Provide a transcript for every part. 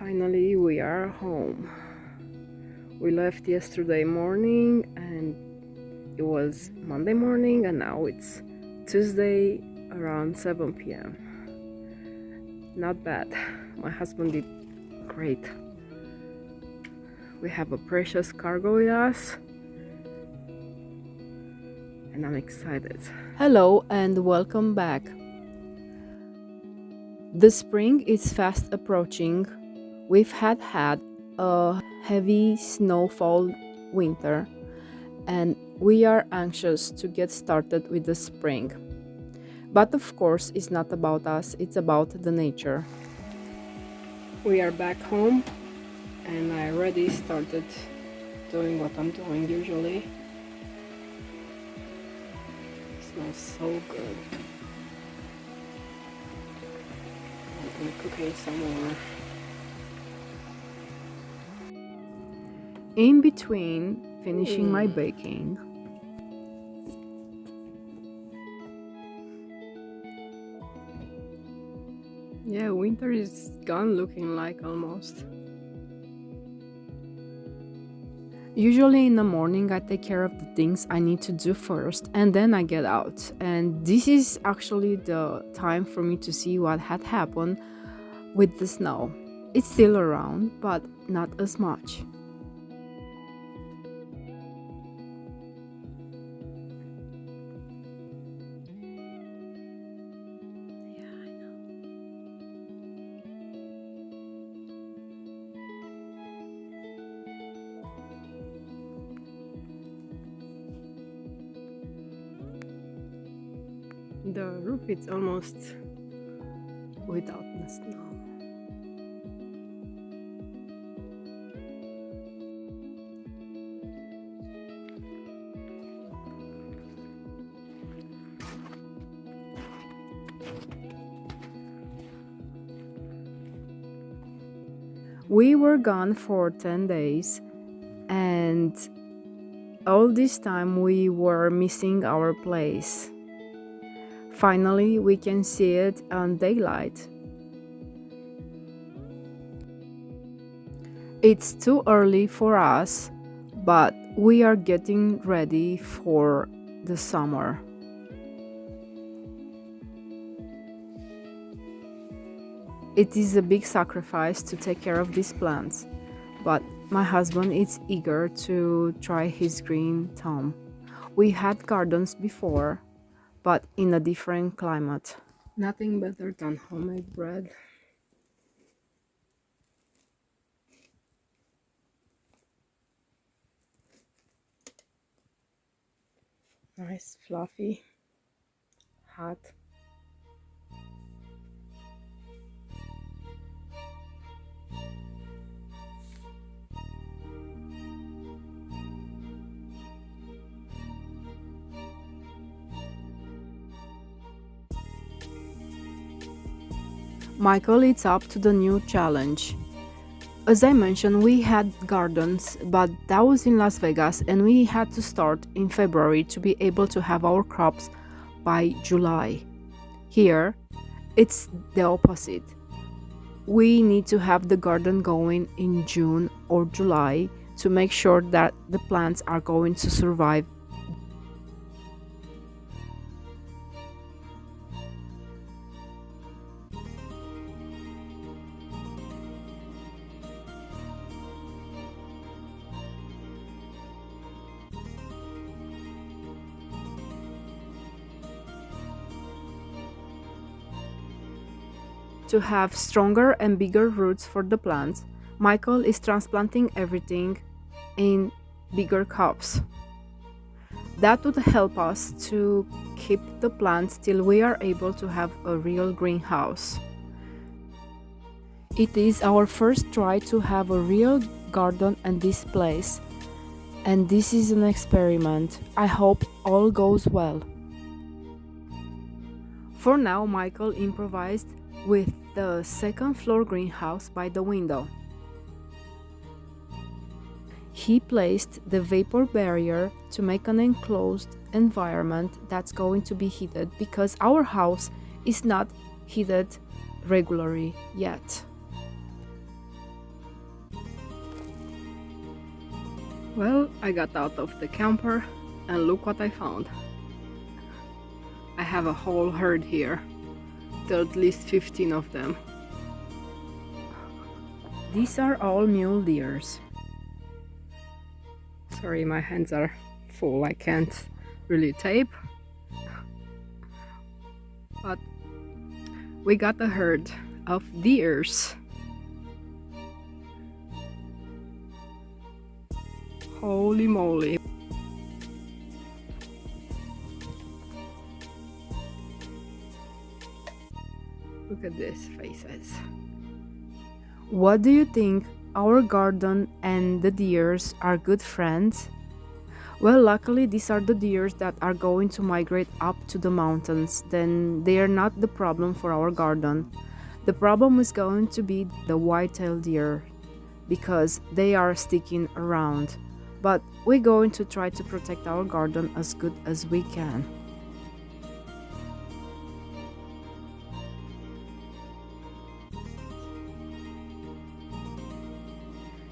Finally, we are home. We left yesterday morning and it was Monday morning, and now it's Tuesday around 7 p.m. Not bad. My husband did great. We have a precious cargo with us and I'm excited. Hello and welcome back. The spring is fast approaching. We've had a heavy snowfall winter and we are anxious to get started with the spring. But of course, it's not about us, it's about the nature. We are back home and I already started doing what I'm doing usually. It smells so good. I'm cooking some more. In between finishing my baking, yeah, winter is gone looking like almost. Usually in the morning I take care of the things I need to do first and then I get out. And this is actually the time for me to see what had happened with the snow. It's still around, but not as much. The roof is almost without the snow. We were gone for 10 days and all this time we were missing our place. Finally, we can see it on daylight. It's too early for us, but we are getting ready for the summer. It is a big sacrifice to take care of these plants, but my husband is eager to try his green thumb. We had gardens before, but in a different climate. Nothing better than homemade bread. Nice, fluffy, hot. Michael is up to the new challenge. As I mentioned, we had gardens, but that was in Las Vegas and we had to start in February to be able to have our crops by July. Here, it's the opposite. We need to have the garden going in June or July to make sure that the plants are going to survive. To have stronger and bigger roots for the plants, Michael is transplanting everything in bigger cups. That would help us to keep the plants till we are able to have a real greenhouse. It is our first try to have a real garden in this place, and this is an experiment. I hope all goes well. For now, Michael improvised with the second floor greenhouse by the window. He placed the vapor barrier to make an enclosed environment that's going to be heated because our house is not heated regularly yet. Well, I got out of the camper and look what I found. I have a whole herd here. There are at least 15 of them. These are all mule deers. Sorry, my hands are full. I can't really tape. But we got a herd of deers. Holy moly. Look at these faces. What do you think? Our garden and the deers are good friends? Well, luckily these are the deers that are going to migrate up to the mountains. Then they are not the problem for our garden. The problem is going to be the white-tailed deer because they are sticking around. But we're going to try to protect our garden as good as we can.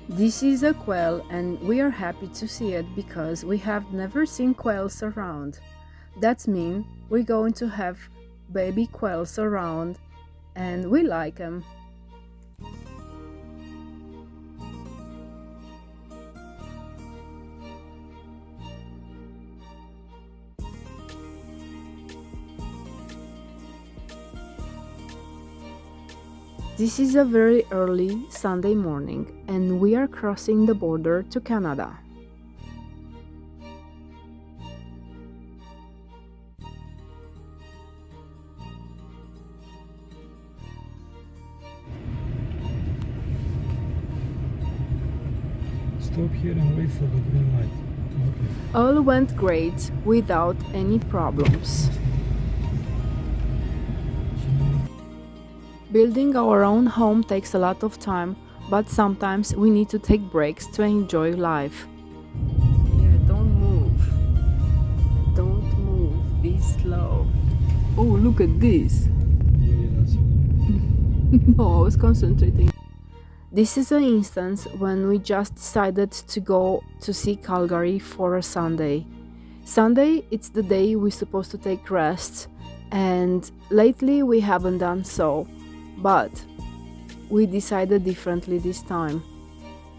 This is a quail and we are happy to see it because we have never seen quails around. That means we're going to have baby quails around and we like them. This is a very early Sunday morning and we are crossing the border to Canada. Stop here and wait for the green light. Okay. All went great without any problems. Building our own home takes a lot of time, but sometimes we need to take breaks to enjoy life. Yeah, don't move. Don't move. Be slow. Oh, look at this. No, I was concentrating. This is an instance when we just decided to go to see Calgary for a Sunday. Sunday, it's the day we're supposed to take rest, and lately we haven't done so. But we decided differently this time.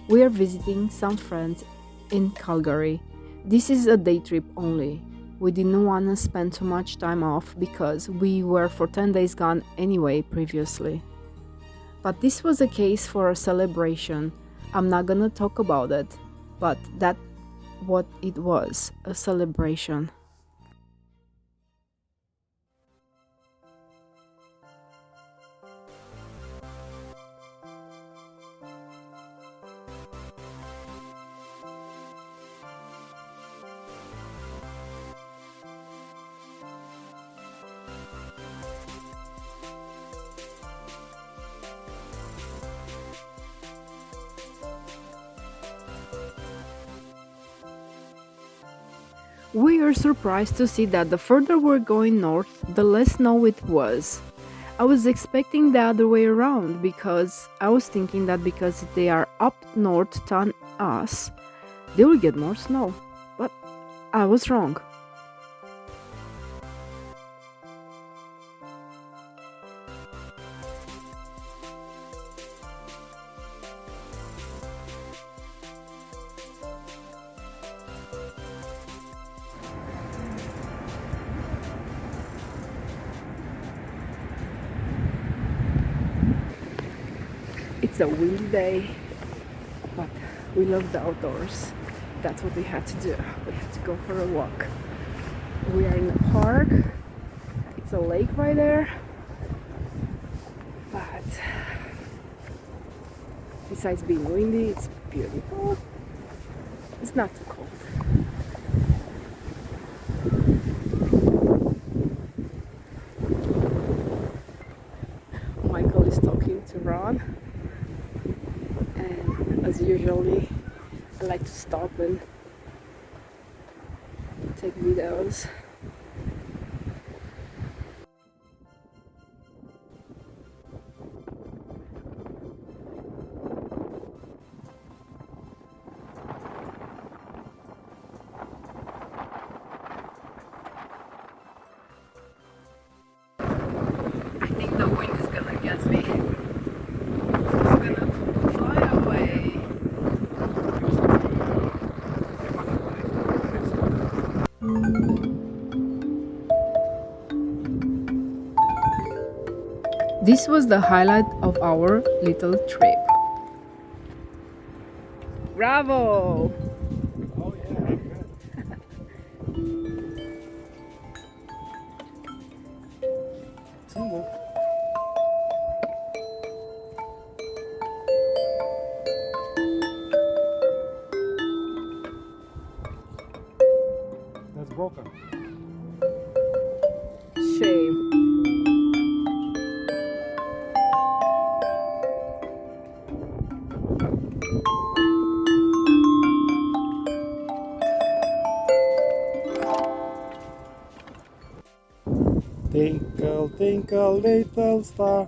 We are visiting some friends in Calgary. This is a day trip only. We didn't want to spend too much time off because we were for 10 days gone anyway previously. But this was a case for a celebration. I'm not gonna talk about it, but that's what it was, a celebration. We are surprised to see that the further we're going north, the less snow it was. I was expecting the other way around because I was thinking that because they are up north than us, they will get more snow. But I was wrong. It's a windy day, but we love the outdoors. That's what we had to do. We had to go for a walk. We are in a park. It's a lake right there. But besides being windy, it's beautiful. It's not too cold. Michael is talking to Ron. And as usually, I like to stop and take videos. This was the highlight of our little trip. Bravo! Oh yeah, good. Single. That's broken. Shame. Twinkle, twinkle, little star.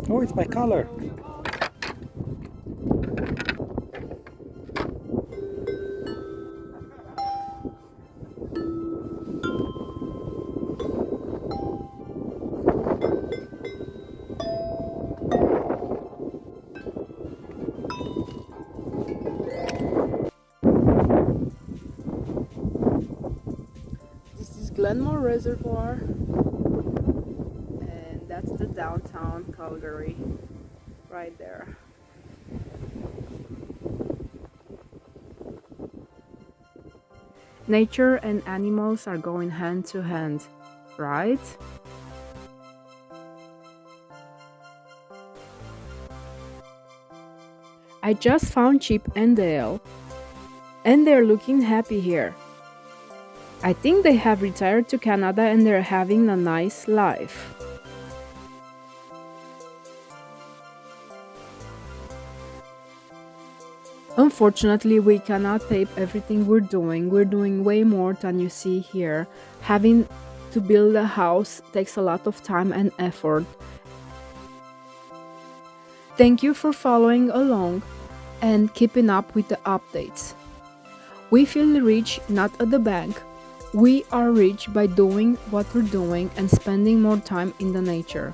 Oh, it's my color. This is Glenmore Reservoir, and that's the downtown Calgary, right there. Nature and animals are going hand to hand, right? I just found Chip and Dale, and they're looking happy here. I think they have retired to Canada and they're having a nice life. Unfortunately, we cannot tape everything we're doing. We're doing way more than you see here. Having to build a house takes a lot of time and effort. Thank you for following along and keeping up with the updates. We feel rich not at the bank. We are rich by doing what we're doing and spending more time in the nature.